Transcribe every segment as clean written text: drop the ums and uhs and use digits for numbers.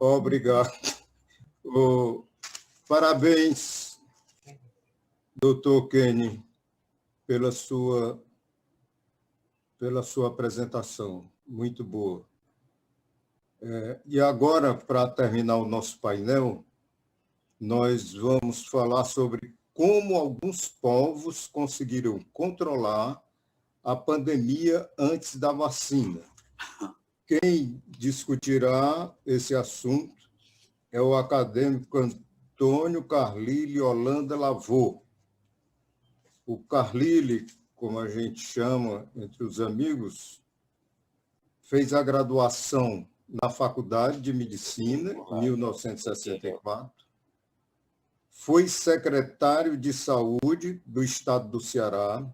Obrigado. Parabéns, doutor Kenny, pela sua apresentação. Muito boa. E agora, para terminar o nosso painel, nós vamos falar sobre como alguns povos conseguiram controlar a pandemia antes da vacina. Quem discutirá esse assunto é o acadêmico Antônio Carlile Holanda Lavô. O Carlile, como a gente chama entre os amigos, fez a graduação na Faculdade de Medicina, em 1964, foi secretário de Saúde do Estado do Ceará,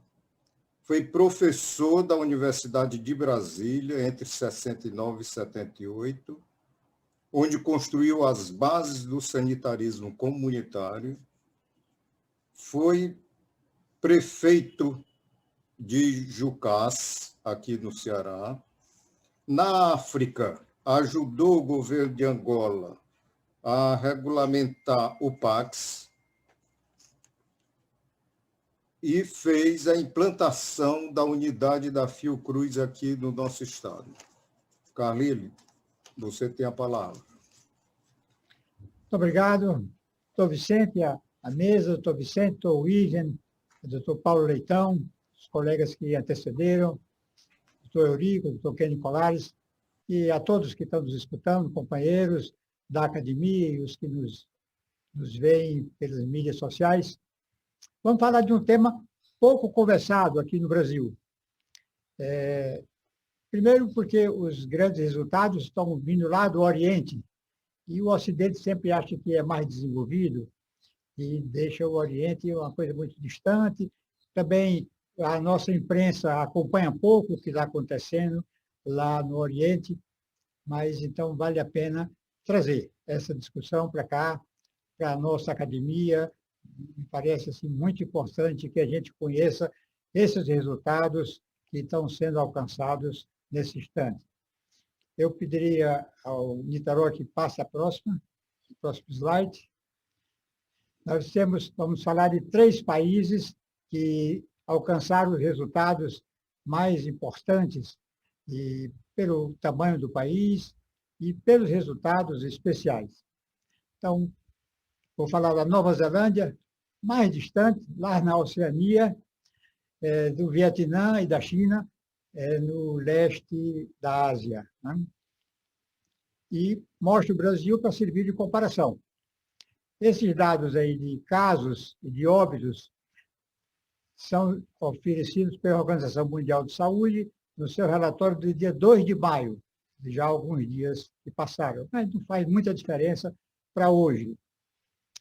foi professor da Universidade de Brasília entre 69 e 78, onde construiu as bases do sanitarismo comunitário, foi prefeito de Jucás, aqui no Ceará. Na África, ajudou o governo de Angola a regulamentar o Pax e fez a implantação da unidade da Fiocruz aqui no nosso estado. Carlile, você tem a palavra. Muito obrigado, doutor Vicente, a mesa, doutor Vicente, doutor William, doutor Paulo Leitão, os colegas que antecederam, doutor Eurico, doutor Kenny Colares, e a todos que estão nos escutando, companheiros da academia e os que nos veem pelas mídias sociais. Vamos falar de um tema pouco conversado aqui no Brasil. Primeiro porque os grandes resultados estão vindo lá do Oriente, e o Ocidente sempre acha que é mais desenvolvido e deixa o Oriente uma coisa muito distante. Também a nossa imprensa acompanha pouco o que está acontecendo lá no Oriente, mas então vale a pena trazer essa discussão para cá, para a nossa academia. Me parece assim, muito importante que a gente conheça esses resultados que estão sendo alcançados nesse instante. Eu pediria ao Nitaró que passe a próximo slide. Vamos falar de 3 países que alcançaram os resultados mais importantes e pelo tamanho do país e pelos resultados especiais. Então, vou falar da Nova Zelândia, mais distante, lá na Oceania, do Vietnã e da China, no leste da Ásia, né? E mostro o Brasil para servir de comparação. Esses dados aí de casos e de óbitos são oferecidos pela Organização Mundial de Saúde no seu relatório do dia 2 de maio, já há alguns dias que passaram, mas não faz muita diferença para hoje.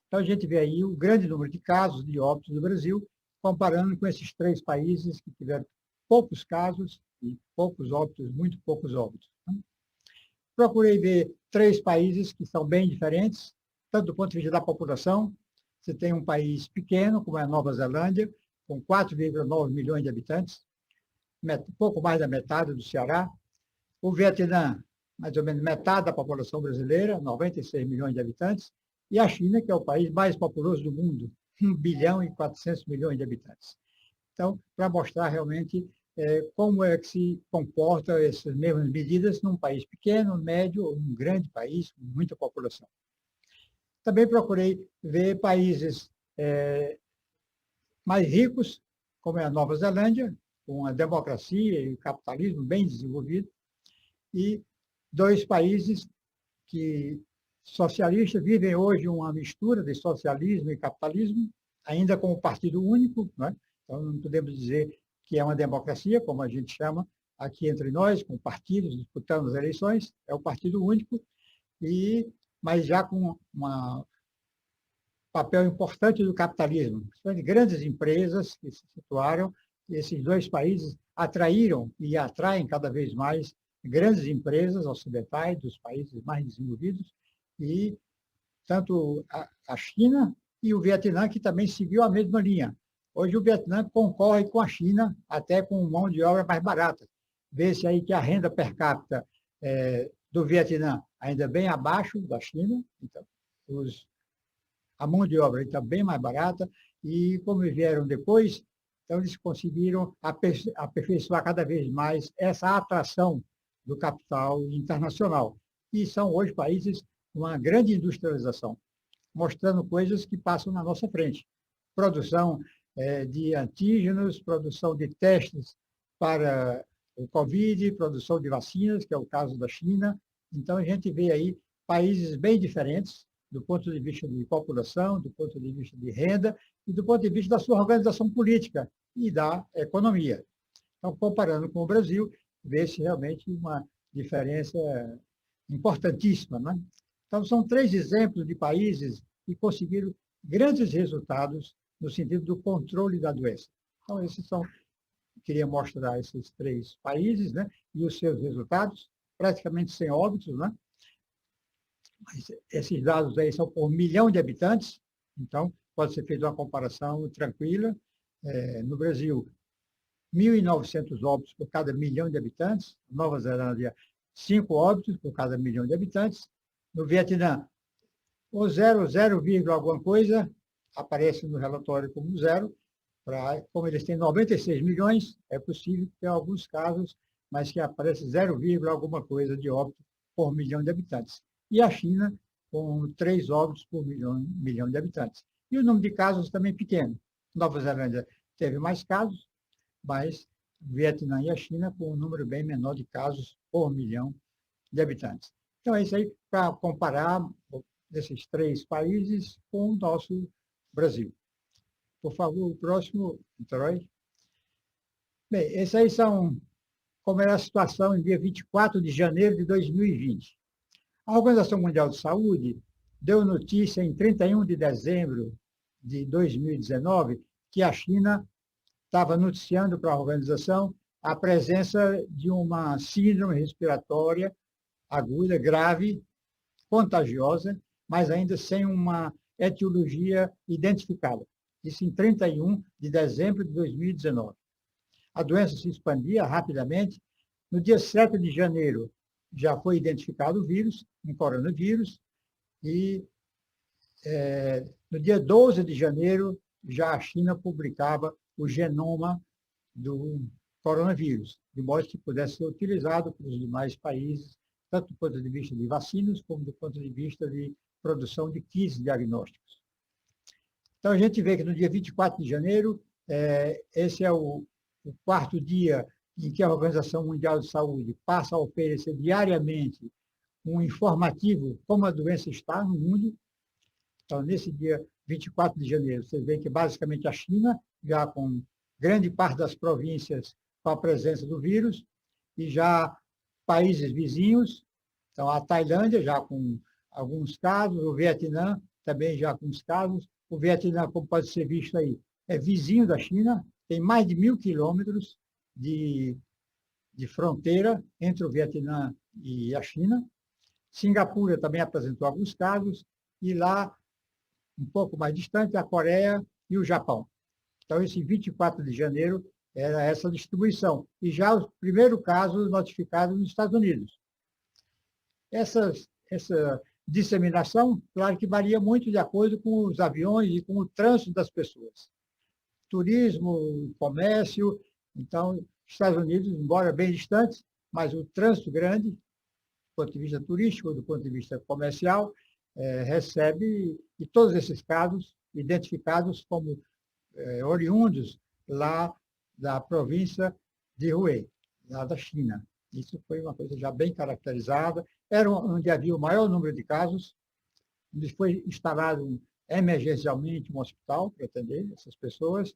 Então, a gente vê aí o grande número de casos de óbitos no Brasil, comparando com esses 3 países que tiveram poucos casos e poucos óbitos, muito poucos óbitos. Procurei ver 3 países que são bem diferentes, tanto do ponto de vista da população. Você tem um país pequeno, como é a Nova Zelândia, com 4,9 milhões de habitantes, pouco mais da metade do Ceará. O Vietnã, mais ou menos metade da população brasileira, 96 milhões de habitantes. E a China, que é o país mais populoso do mundo, 1 bilhão e 400 milhões de habitantes. Então, para mostrar realmente como é que se comportam essas mesmas medidas num país pequeno, médio ou um grande país com muita população. Também procurei ver países mais ricos, como é a Nova Zelândia, com a democracia e o capitalismo bem desenvolvido, e 2 países que socialistas vivem hoje uma mistura de socialismo e capitalismo, ainda com o partido único, né? Então não podemos dizer que é uma democracia, como a gente chama aqui entre nós, com partidos disputando as eleições, é o partido único, mas já com um papel importante do capitalismo. São grandes empresas que se situaram, e esses 2 países atraíram e atraem cada vez mais grandes empresas ocidentais dos países mais desenvolvidos, e tanto a China e o Vietnã, que também seguiu a mesma linha. Hoje o Vietnã concorre com a China, até com mão de obra mais barata. Vê-se aí que a renda per capita do Vietnã ainda bem abaixo da China, então a mão de obra está bem mais barata, e como vieram depois, então eles conseguiram aperfeiçoar cada vez mais essa atração do capital internacional. E são hoje países com uma grande industrialização, mostrando coisas que passam na nossa frente. Produção de antígenos, produção de testes para o Covid, produção de vacinas, que é o caso da China. Então, a gente vê aí países bem diferentes, do ponto de vista de população, do ponto de vista de renda e do ponto de vista da sua organização política e da economia. Então, comparando com o Brasil, vê-se realmente uma diferença importantíssima, né? Então, são 3 exemplos de países que conseguiram grandes resultados no sentido do controle da doença. Então, queria mostrar esses 3 países, né, e os seus resultados, praticamente sem óbitos, né? Mas esses dados aí são por 1 milhão de habitantes, então pode ser feita uma comparação tranquila. No Brasil, 1.900 óbitos por cada 1 milhão de habitantes. Nova Zelândia, 5 óbitos por cada 1 milhão de habitantes. No Vietnã, o 0, alguma coisa, aparece no relatório como 0. Como eles têm 96 milhões, é possível que tenha alguns casos, mas que aparece 0, alguma coisa de óbito por 1 milhão de habitantes. E a China, com 3 óbitos por milhão de habitantes. E o número de casos também pequeno. Nova Zelândia teve mais casos, mas o Vietnã e a China com um número bem menor de casos por 1 milhão de habitantes. Então, é isso aí para comparar esses 3 países com o nosso Brasil. Por favor, o próximo, Troy. Bem, esses aí são como era a situação em dia 24 de janeiro de 2020. A Organização Mundial de Saúde deu notícia em 31 de dezembro de 2019 que a China estava noticiando para a organização a presença de uma síndrome respiratória aguda, grave, contagiosa, mas ainda sem uma etiologia identificada. Isso em 31 de dezembro de 2019. A doença se expandia rapidamente. No dia 7 de janeiro, já foi identificado o vírus, um coronavírus, e no dia 12 de janeiro, já a China publicava o genoma do coronavírus, de modo que pudesse ser utilizado pelos demais países, tanto do ponto de vista de vacinas, como do ponto de vista de produção de kits diagnósticos. Então, a gente vê que no dia 24 de janeiro, esse é o 4º dia em que a Organização Mundial de Saúde passa a oferecer diariamente um informativo como a doença está no mundo. Então, nesse dia 24 de janeiro, vocês veem que basicamente a China, já com grande parte das províncias com a presença do vírus, e já países vizinhos, então a Tailândia já com alguns casos, o Vietnã também já com os casos. O Vietnã, como pode ser visto aí, é vizinho da China, tem mais de 1.000 quilômetros de fronteira entre o Vietnã e a China. Singapura também apresentou alguns casos, e lá, um pouco mais distante, a Coreia e o Japão. Então, esse 24 de janeiro era essa distribuição. E já os primeiros casos notificados nos Estados Unidos. Essa disseminação, claro que varia muito de acordo com os aviões e com o trânsito das pessoas. Turismo, comércio. Então, Estados Unidos, embora bem distantes, mas o trânsito grande, do ponto de vista turístico, do ponto de vista comercial, recebe, e todos esses casos identificados como oriundos lá da província de Hubei, lá da China. Isso foi uma coisa já bem caracterizada. Era onde havia o maior número de casos, onde foi instalado emergencialmente um hospital para atender essas pessoas,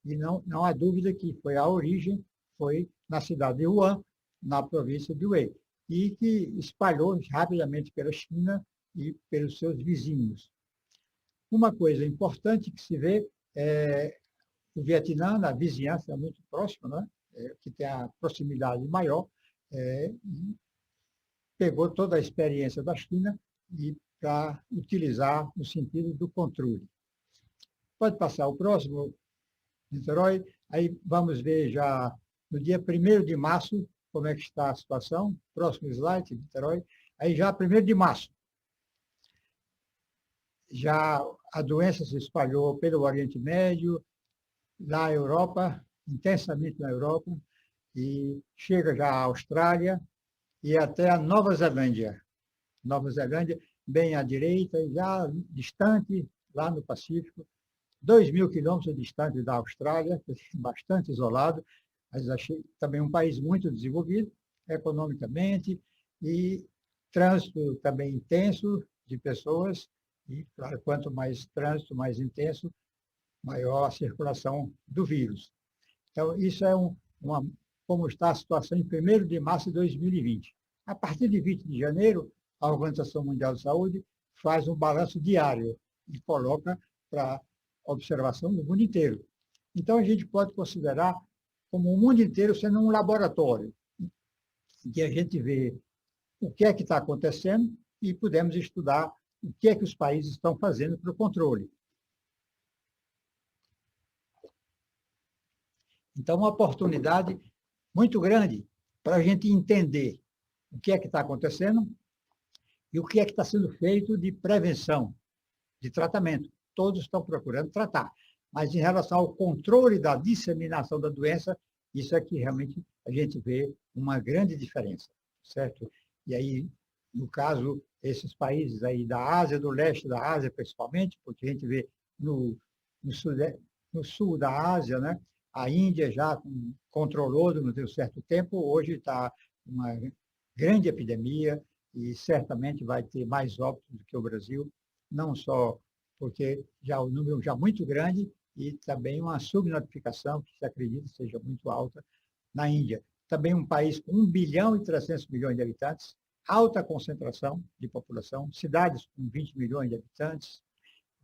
e não há dúvida que a origem foi na cidade de Wuhan, na província de Hubei, e que espalhou rapidamente pela China e pelos seus vizinhos. Uma coisa importante que se vê é o Vietnã, na vizinhança muito próxima, né, que tem a proximidade maior, e pegou toda a experiência da China e para utilizar no sentido do controle. Pode passar o próximo, Niterói. Aí vamos ver já no dia 1º de março como é que está a situação. Próximo slide, Niterói. Aí já 1º de março, já a doença se espalhou pelo Oriente Médio, na Europa, intensamente na Europa, e chega já à Austrália e até a Nova Zelândia. Nova Zelândia, bem à direita, já distante, lá no Pacífico, 2.000 quilômetros distante da Austrália, bastante isolado, mas achei também um país muito desenvolvido economicamente e trânsito também intenso de pessoas, e, claro, quanto mais trânsito, mais intenso, maior a circulação do vírus. Então, isso é como está a situação em 1º de março de 2020. A partir de 20 de janeiro, a Organização Mundial de Saúde faz um balanço diário e coloca para observação do mundo inteiro. Então, a gente pode considerar como o mundo inteiro sendo um laboratório, em que a gente vê o que é que está acontecendo e podemos estudar o que é que os países estão fazendo para o controle. Então, uma oportunidade muito grande para a gente entender o que é que está acontecendo e o que é que está sendo feito de prevenção, de tratamento. Todos estão procurando tratar, mas em relação ao controle da disseminação da doença, isso é que realmente a gente vê uma grande diferença, certo? E aí, no caso, esses países aí da Ásia, do leste da Ásia principalmente, porque a gente vê no sul da Ásia, né? A Índia já controlou durante um certo tempo, hoje está uma grande epidemia e certamente vai ter mais óbitos do que o Brasil, não só porque já o número já muito grande e também uma subnotificação que se acredita seja muito alta na Índia. Também um país com 1 bilhão e 300 milhões de habitantes, alta concentração de população, cidades com 20 milhões de habitantes.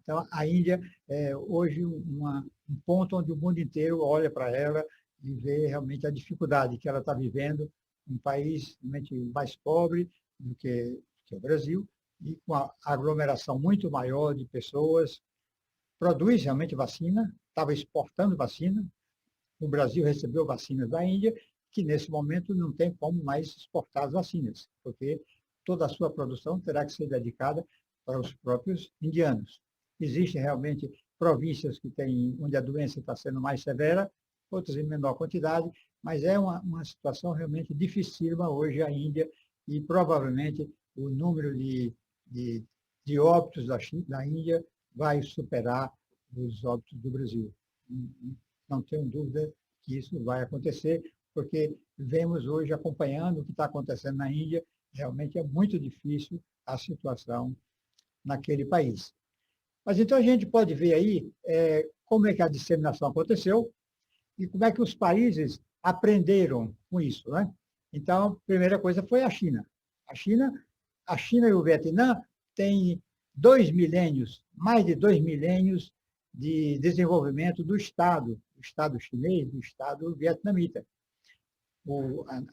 Então, a Índia é hoje um ponto onde o mundo inteiro olha para ela e vê realmente a dificuldade que ela está vivendo, um país realmente mais pobre do que o Brasil, e com a aglomeração muito maior de pessoas, produz realmente vacina, estava exportando vacina, o Brasil recebeu vacinas da Índia, que nesse momento não tem como mais exportar as vacinas, porque toda a sua produção terá que ser dedicada para os próprios indianos. Existem realmente províncias que têm, onde a doença está sendo mais severa, outras em menor quantidade, mas é uma situação realmente dificílima hoje a Índia e provavelmente o número de óbitos da Índia vai superar os óbitos do Brasil. Não tenho dúvida que isso vai acontecer, porque vemos hoje, acompanhando o que está acontecendo na Índia, realmente é muito difícil a situação naquele país. Mas então a gente pode ver aí como é que a disseminação aconteceu e como é que os países aprenderam com isso, né? Então, a primeira coisa foi a China. A China e o Vietnã têm 2 milênios, mais de 2 milênios de desenvolvimento do Estado chinês, do Estado vietnamita.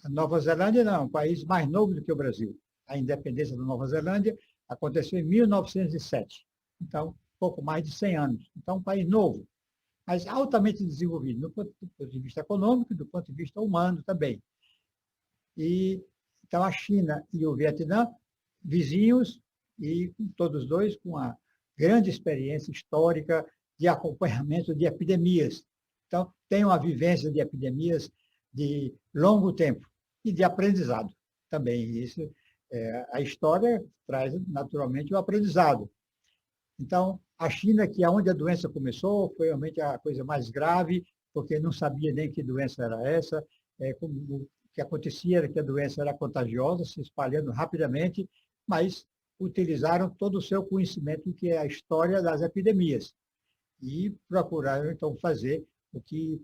A Nova Zelândia não, é um país mais novo do que o Brasil. A independência da Nova Zelândia aconteceu em 1907. Então, pouco mais de 100 anos. Então, um país novo, mas altamente desenvolvido, do ponto de vista econômico e do ponto de vista humano também. Então, a China e o Vietnã, vizinhos, e todos dois com uma grande experiência histórica de acompanhamento de epidemias. Então, tem uma vivência de epidemias de longo tempo e de aprendizado também. Isso, a história traz, naturalmente, o aprendizado. Então, a China, que é onde a doença começou, foi realmente a coisa mais grave, porque não sabia nem que doença era essa. O que acontecia era que a doença era contagiosa, se espalhando rapidamente, mas utilizaram todo o seu conhecimento, que é a história das epidemias, e procuraram, então, fazer o que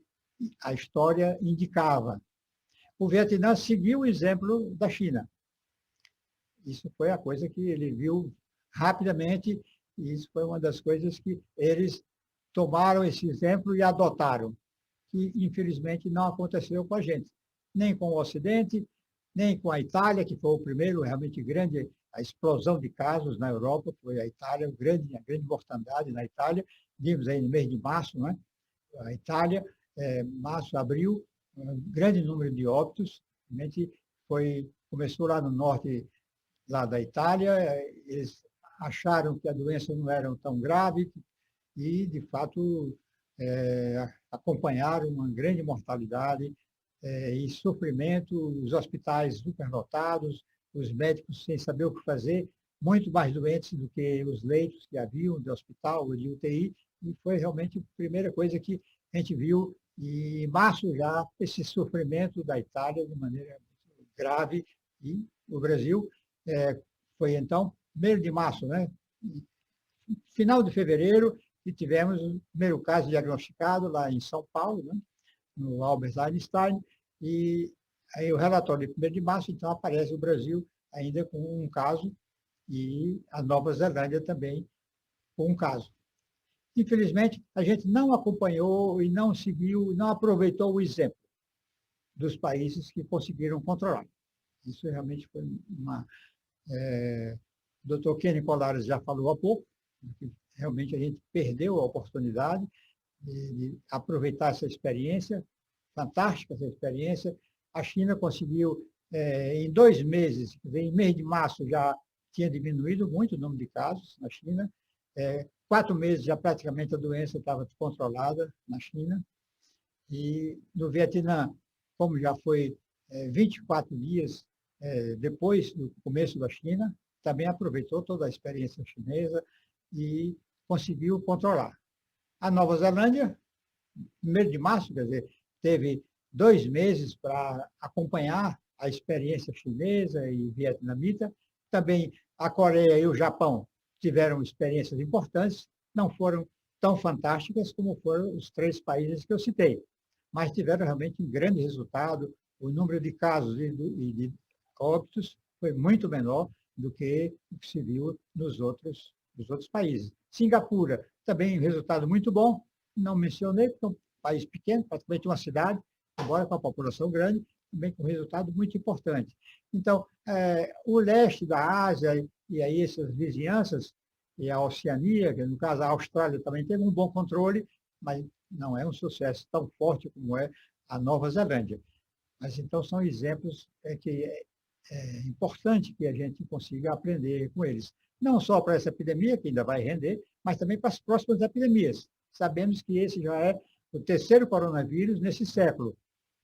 a história indicava. O Vietnã seguiu o exemplo da China. Isso foi a coisa que ele viu rapidamente, e isso foi uma das coisas que eles tomaram esse exemplo e adotaram, que infelizmente não aconteceu com a gente, nem com o Ocidente, nem com a Itália, que foi o primeiro realmente grande, a explosão de casos na Europa, foi a Itália, a grande mortandade na Itália, vimos aí no mês de março, né? A Itália, março, abril, um grande número de óbitos, realmente começou lá no norte lá da Itália, eles acharam que a doença não era tão grave e, de fato, acompanharam uma grande mortalidade e sofrimento, os hospitais superlotados, os médicos sem saber o que fazer, muito mais doentes do que os leitos que haviam de hospital ou de UTI, e foi realmente a primeira coisa que a gente viu, e em março já, esse sofrimento da Itália de maneira grave, e o Brasil foi então, 1º de março, né? Final de fevereiro, e tivemos o primeiro caso diagnosticado lá em São Paulo, né? No Albert Einstein, e aí o relatório de 1º de março, então, aparece o Brasil ainda com um caso, e a Nova Zelândia também com um caso. Infelizmente, a gente não acompanhou e não seguiu, não aproveitou o exemplo dos países que conseguiram controlar. Isso realmente foi uma... o Dr. Kenny Colares já falou há pouco, que realmente a gente perdeu a oportunidade de aproveitar essa experiência, fantástica essa experiência. A China conseguiu, em 2 meses, em mês de março já tinha diminuído muito o número de casos na China, 4 meses já praticamente a doença estava controlada na China, e no Vietnã, como já foi 24 dias depois do começo da China, também aproveitou toda a experiência chinesa e conseguiu controlar. A Nova Zelândia, 1º de março, quer dizer, teve 2 meses para acompanhar a experiência chinesa e vietnamita. Também a Coreia e o Japão tiveram experiências importantes, não foram tão fantásticas como foram os 3 países que eu citei, mas tiveram realmente um grande resultado. O número de casos e de óbitos foi muito menor do que o que se viu nos outros países. Singapura, também um resultado muito bom, não mencionei, porque é um país pequeno, praticamente uma cidade, embora com a população grande, também com um resultado muito importante. Então, o leste da Ásia e aí essas vizinhanças, e a Oceania, que no caso a Austrália também teve um bom controle, mas não é um sucesso tão forte como é a Nova Zelândia. Mas então são exemplos que é importante que a gente consiga aprender com eles. Não só para essa epidemia, que ainda vai render, mas também para as próximas epidemias. Sabemos que esse já é o 3º coronavírus nesse século.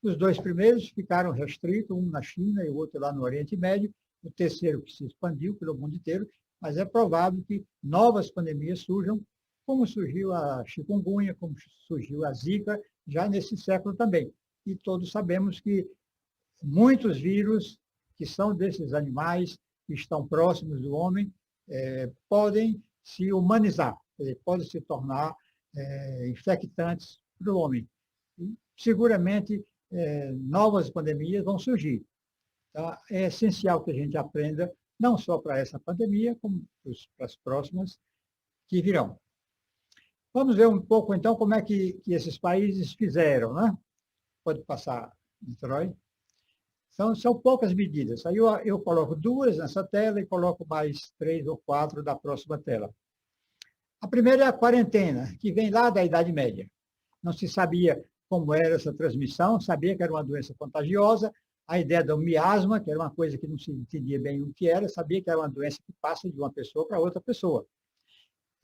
Os 2 primeiros ficaram restritos, um na China e o outro lá no Oriente Médio, o 3º que se expandiu pelo mundo inteiro, mas é provável que novas pandemias surjam, como surgiu a chikungunya, como surgiu a zika, já nesse século também. E todos sabemos que muitos vírus que são desses animais, que estão próximos do homem, podem se humanizar, podem se tornar infectantes para o homem. E, seguramente, novas pandemias vão surgir. Então, é essencial que a gente aprenda, não só para essa pandemia, como para as próximas que virão. Vamos ver um pouco, então, como é que esses países fizeram, né? Pode passar, Troy. São poucas medidas. Aí eu coloco 2 nessa tela e coloco mais 3 ou 4 da próxima tela. A primeira é a quarentena, que vem lá da Idade Média. Não se sabia como era essa transmissão, sabia que era uma doença contagiosa, a ideia do miasma, que era uma coisa que não se entendia bem o que era, sabia que era uma doença que passa de uma pessoa para outra pessoa.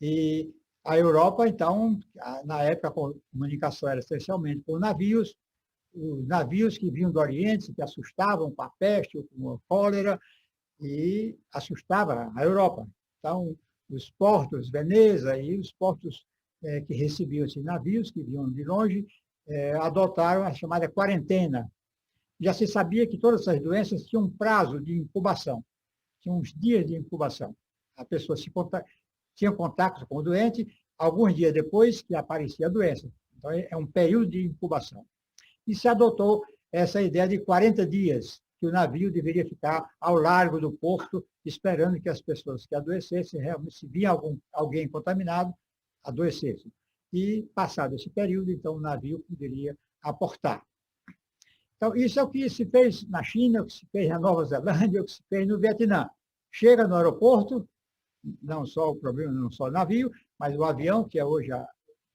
E a Europa, então, na época, a comunicação era essencialmente por navios, os navios que vinham do Oriente, que assustavam com a peste ou com a cólera, e assustava a Europa. Então, os portos, Veneza e os portos que recebiam esses navios, que vinham de longe, adotaram a chamada quarentena. Já se sabia que todas essas doenças tinham um prazo de incubação, tinham uns dias de incubação. A pessoa tinha contato com o doente, alguns dias depois que aparecia a doença. Então, é um período de incubação. E se adotou essa ideia de 40 dias, que o navio deveria ficar ao largo do porto, esperando que as pessoas que adoecessem, realmente, se via alguém contaminado, adoecessem. E, passado esse período, então, o navio poderia aportar. Então, isso é o que se fez na China, o que se fez na Nova Zelândia, o que se fez no Vietnã. Chega no aeroporto, não só o problema, não só o navio, mas o avião, que é hoje o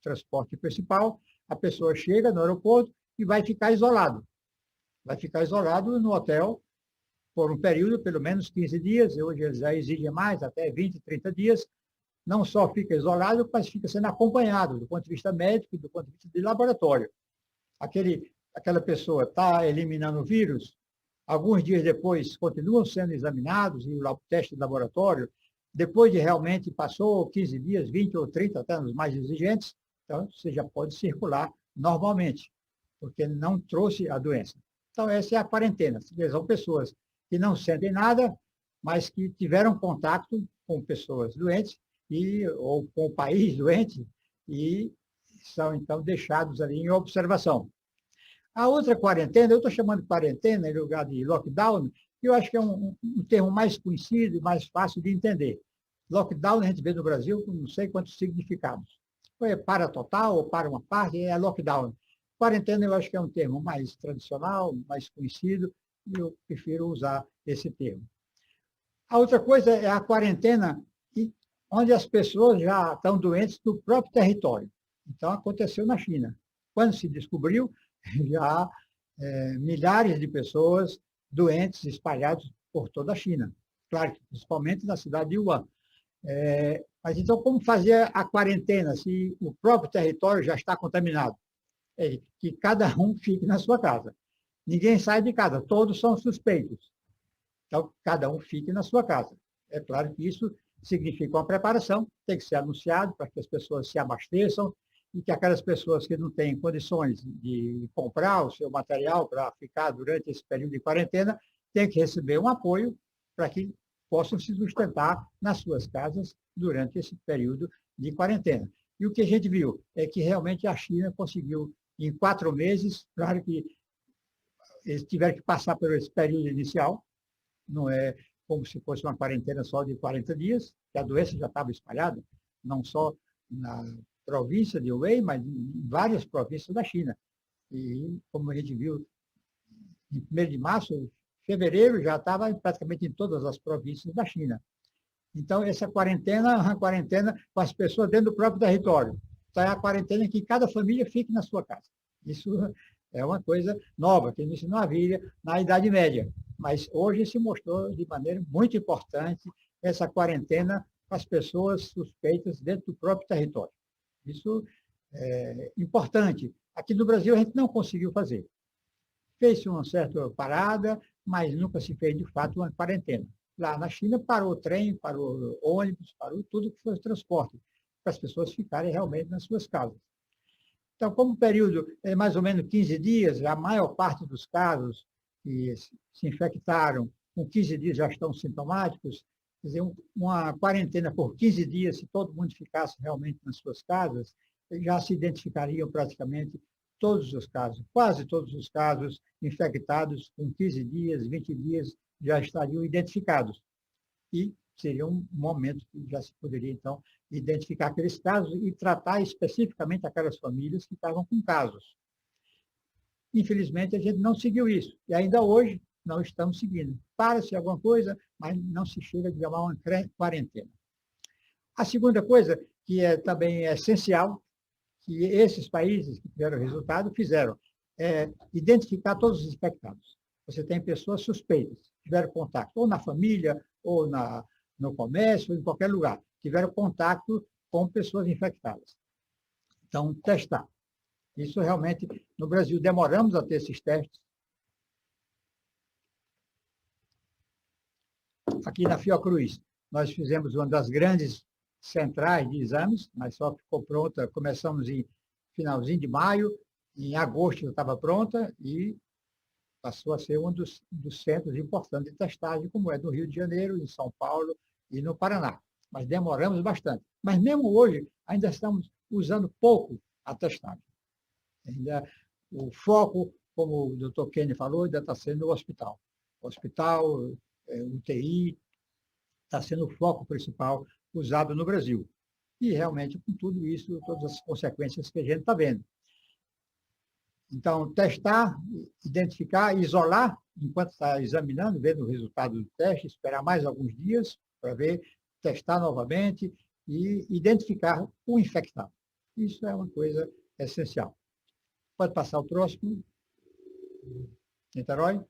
transporte principal, a pessoa chega no aeroporto e vai ficar isolado. Vai ficar isolado no hotel por um período, pelo menos 15 dias, hoje eles já exigem mais, até 20, 30 dias, não só fica isolado, mas fica sendo acompanhado do ponto de vista médico e do ponto de vista de laboratório. Aquela pessoa está eliminando o vírus, alguns dias depois continuam sendo examinados, e o teste de laboratório, depois de realmente passou 15 dias, 20 ou 30, até nos mais exigentes, então você já pode circular normalmente, porque não trouxe a doença. Então, essa é a quarentena. São pessoas que não sentem nada, mas que tiveram contato com pessoas doentes, ou com o país doente, e são, então, deixados ali em observação. A outra quarentena, eu estou chamando de quarentena em lugar de lockdown, que eu acho que é um termo mais conhecido e mais fácil de entender. Lockdown a gente vê no Brasil com não sei quantos significados. É para total ou para uma parte, é lockdown. Quarentena eu acho que é um termo mais tradicional, mais conhecido, e eu prefiro usar esse termo. A outra coisa é a quarentena, onde as pessoas já estão doentes no próprio território. Então, aconteceu na China. Quando se descobriu, já há milhares de pessoas doentes espalhadas por toda a China. Claro, principalmente na cidade de Wuhan. Mas então, como fazer a quarentena se o próprio território já está contaminado? Que cada um fique na sua casa. Ninguém sai de casa, todos são suspeitos. Então, cada um fique na sua casa. É claro que isso significa uma preparação, tem que ser anunciado para que as pessoas se abasteçam e que aquelas pessoas que não têm condições de comprar o seu material para ficar durante esse período de quarentena, têm que receber um apoio para que possam se sustentar nas suas casas durante esse período de quarentena. E o que a gente viu é que realmente a China conseguiu, em 4 meses, claro que eles tiveram que passar por esse período inicial, não é como se fosse uma quarentena só de 40 dias, que a doença já estava espalhada, não só na província de Hubei, mas em várias províncias da China. E, como a gente viu, em 1º de março, fevereiro, já estava praticamente em todas as províncias da China. Então, essa quarentena é uma quarentena com as pessoas dentro do próprio território. Então, é a quarentena em que cada família fique na sua casa. Isso é uma coisa nova, que isso não havia na Idade Média. Mas hoje se mostrou de maneira muito importante essa quarentena com as pessoas suspeitas dentro do próprio território. Isso é importante. Aqui no Brasil a gente não conseguiu fazer. Fez-se uma certa parada, mas nunca se fez de fato uma quarentena. Lá na China parou o trem, parou o ônibus, parou tudo que foi transporte, para as pessoas ficarem realmente nas suas casas. Então, como o período é mais ou menos 15 dias, a maior parte dos casos que se infectaram com 15 dias já estão sintomáticos, quer dizer, uma quarentena por 15 dias, se todo mundo ficasse realmente nas suas casas, já se identificariam praticamente todos os casos, quase todos os casos infectados com 15 dias, 20 dias, já estariam identificados. E seria um momento que já se poderia, então, identificar aqueles casos e tratar especificamente aquelas famílias que estavam com casos. Infelizmente, a gente não seguiu isso. E ainda hoje, não estamos seguindo. Para-se alguma coisa, mas não se chega a chamar uma quarentena. A segunda coisa, que também é essencial, que esses países que tiveram resultado fizeram, é identificar todos os infectados. Você tem pessoas suspeitas, tiveram contato ou na família, ou no comércio, ou em qualquer lugar, tiveram contato com pessoas infectadas. Então, testar. Isso realmente, no Brasil, demoramos a ter esses testes. Aqui na Fiocruz, nós fizemos uma das grandes centrais de exames, mas só ficou pronta, começamos em finalzinho de maio, em agosto já estava pronta e passou a ser um dos centros importantes de testagem, como é no Rio de Janeiro, em São Paulo e no Paraná. Mas demoramos bastante. Mas mesmo hoje, ainda estamos usando pouco a testagem. Ainda o foco, como o doutor Kenny falou, ainda está sendo o hospital. O hospital, UTI, está sendo o foco principal usado no Brasil. E realmente, com tudo isso, todas as consequências que a gente está vendo. Então, testar, identificar, isolar, enquanto está examinando, vendo o resultado do teste, esperar mais alguns dias para ver, testar novamente e identificar o infectado. Isso é uma coisa essencial. Pode passar o próximo. Niterói.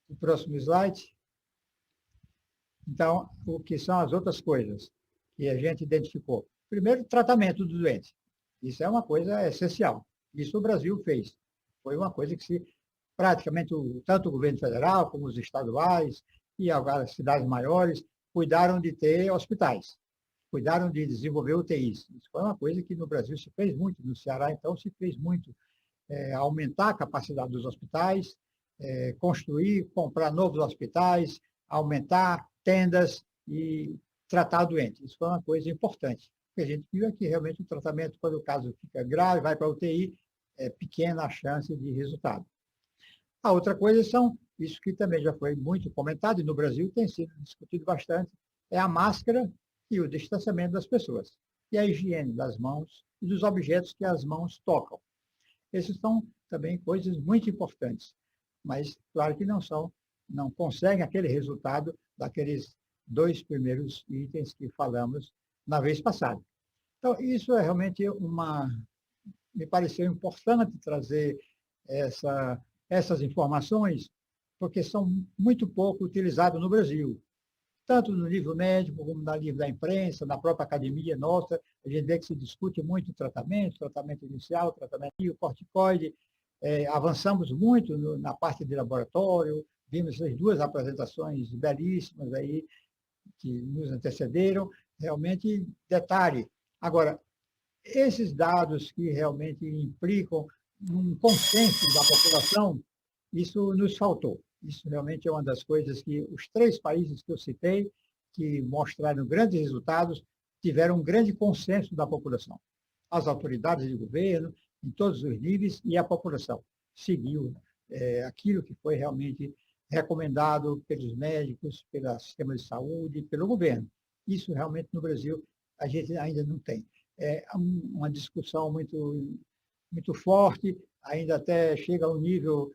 O próximo slide. Então, o que são as outras coisas que a gente identificou? Primeiro, tratamento do doente. Isso é uma coisa essencial. Isso o Brasil fez. Foi uma coisa que praticamente tanto o governo federal como os estaduais e as cidades maiores cuidaram de ter hospitais, cuidaram de desenvolver UTIs. Isso foi uma coisa que no Brasil se fez muito, no Ceará, então, se fez muito. Aumentar a capacidade dos hospitais, construir, comprar novos hospitais, aumentar tendas e tratar doentes. Isso foi uma coisa importante. Porque a gente viu é que realmente o tratamento, quando o caso fica grave, vai para a UTI, é pequena a chance de resultado. A outra coisa são, isso que também já foi muito comentado, e no Brasil tem sido discutido bastante, é a máscara e o distanciamento das pessoas. E a higiene das mãos e dos objetos que as mãos tocam. Esses são também coisas muito importantes, mas claro que não conseguem aquele resultado daqueles 2 primeiros itens que falamos na vez passada. Então, isso é realmente me pareceu importante trazer essas informações, porque são muito pouco utilizadas no Brasil, tanto no nível médico, como no nível da imprensa, na própria academia nossa. A gente vê que se discute muito tratamento inicial, tratamento corticoide. Avançamos muito na parte de laboratório, vimos as 2 apresentações belíssimas aí que nos antecederam, realmente detalhe. Agora, esses dados que realmente implicam um consenso da população, isso nos faltou. Isso realmente é uma das coisas que os 3 países que eu citei, que mostraram grandes resultados, tiveram um grande consenso da população. As autoridades de governo, em todos os níveis, e a população seguiu aquilo que foi realmente recomendado pelos médicos, pelo sistema de saúde, pelo governo. Isso realmente no Brasil a gente ainda não tem. É uma discussão muito forte, ainda até chega a um nível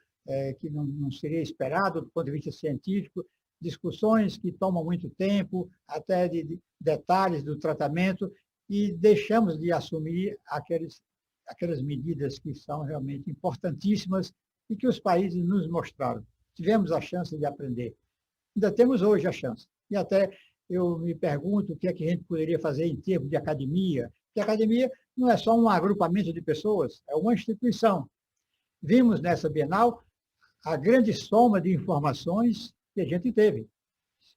que não seria esperado do ponto de vista científico, discussões que tomam muito tempo, até de detalhes do tratamento, e deixamos de assumir aquelas medidas que são realmente importantíssimas e que os países nos mostraram. Tivemos a chance de aprender. Ainda temos hoje a chance. E até eu me pergunto o que é que a gente poderia fazer em termos de academia, porque a academia não é só um agrupamento de pessoas, é uma instituição. Vimos nessa Bienal a grande soma de informações que a gente teve,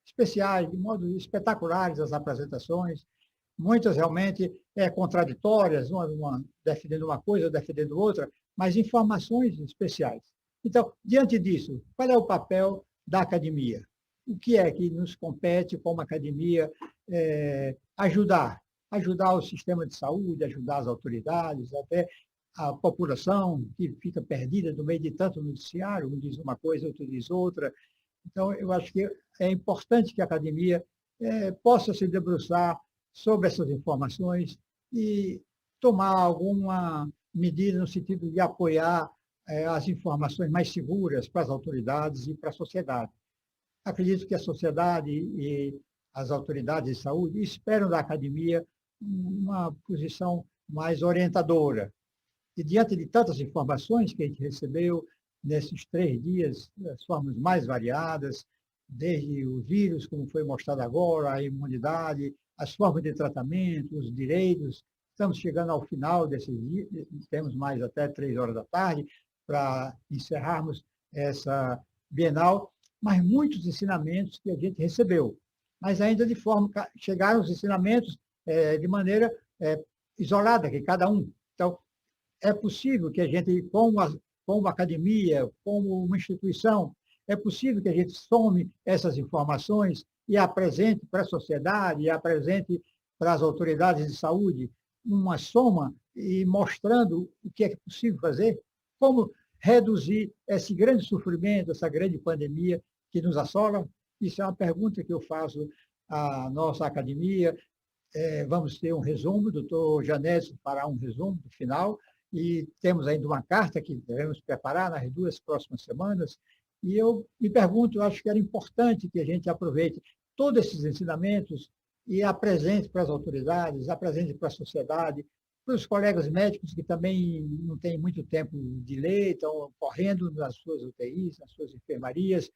especiais, de modo espetaculares as apresentações, muitas realmente contraditórias, uma defendendo uma coisa, defendendo outra, mas informações especiais. Então, diante disso, qual é o papel da academia? O que é que nos compete como academia ajudar o sistema de saúde, ajudar as autoridades, até a população que fica perdida no meio de tanto noticiário, um diz uma coisa, outro diz outra. Então, eu acho que é importante que a academia possa se debruçar sobre essas informações e tomar alguma medida no sentido de apoiar as informações mais seguras para as autoridades e para a sociedade. Acredito que a sociedade e as autoridades de saúde esperam da academia uma posição mais orientadora. E diante de tantas informações que a gente recebeu nesses 3 dias, as formas mais variadas, desde o vírus, como foi mostrado agora, a imunidade, as formas de tratamento, os direitos. Estamos chegando ao final desses dias, temos mais até 3 horas da tarde para encerrarmos essa Bienal, mas muitos ensinamentos que a gente recebeu. Mas ainda de forma, chegaram os ensinamentos de maneira isolada, que cada um. Então, é possível que a gente, como academia, como uma instituição, é possível que a gente some essas informações e apresente para a sociedade, e apresente para as autoridades de saúde uma soma e mostrando o que é possível fazer, como reduzir esse grande sofrimento, essa grande pandemia que nos assola. Isso é uma pergunta que eu faço à nossa academia. Vamos ter um resumo, o doutor Janésio fará um resumo do final, e temos ainda uma carta que devemos preparar nas 2 próximas semanas, e eu me pergunto, eu acho que era importante que a gente aproveite todos esses ensinamentos e apresente para as autoridades, apresente para a sociedade, para os colegas médicos que também não têm muito tempo de ler, estão correndo nas suas UTIs, nas suas enfermarias,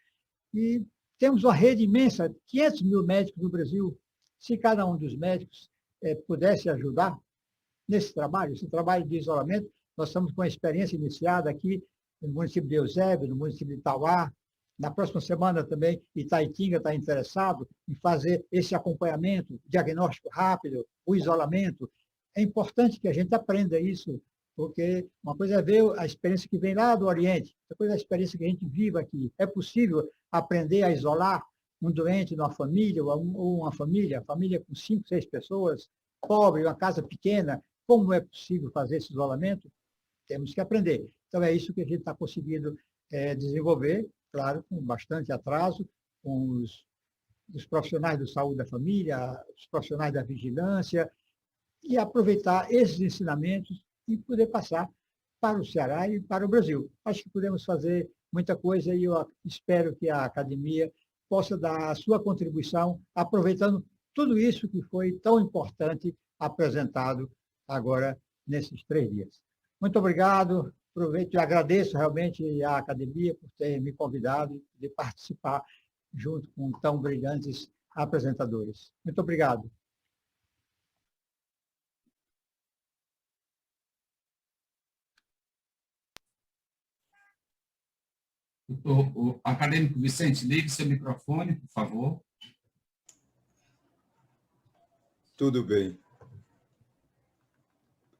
E temos uma rede imensa, 500 mil médicos no Brasil. Se cada um dos médicos pudesse ajudar nesse trabalho, esse trabalho de isolamento, nós estamos com a experiência iniciada aqui no município de Eusébio, no município de Itauá. Na próxima semana também, Itaitinga está interessado em fazer esse acompanhamento, diagnóstico rápido, o isolamento. É importante que a gente aprenda isso, porque uma coisa é ver a experiência que vem lá do Oriente, outra coisa é a experiência que a gente vive aqui. É possível aprender a isolar um doente numa família, ou uma família com 5, 6 pessoas, pobre, uma casa pequena. Como é possível fazer esse isolamento? Temos que aprender. Então, é isso que a gente está conseguindo desenvolver, claro, com bastante atraso, com os profissionais de saúde da família, os profissionais da vigilância, e aproveitar esses ensinamentos e poder passar para o Ceará e para o Brasil. Acho que podemos fazer muita coisa e eu espero que a academia possa dar a sua contribuição, aproveitando tudo isso que foi tão importante apresentado agora nesses 3 dias. Muito obrigado, aproveito e agradeço realmente à academia por ter me convidado de participar junto com tão brilhantes apresentadores. Muito obrigado. O acadêmico Vicente, ligue seu microfone, por favor. Tudo bem.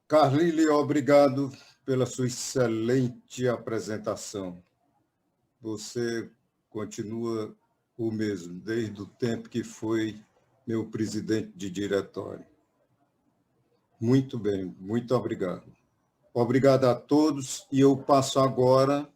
Carlile, obrigado pela sua excelente apresentação. Você continua o mesmo, desde o tempo que foi meu presidente de diretório. Muito bem, muito obrigado. Obrigado a todos, e eu passo agora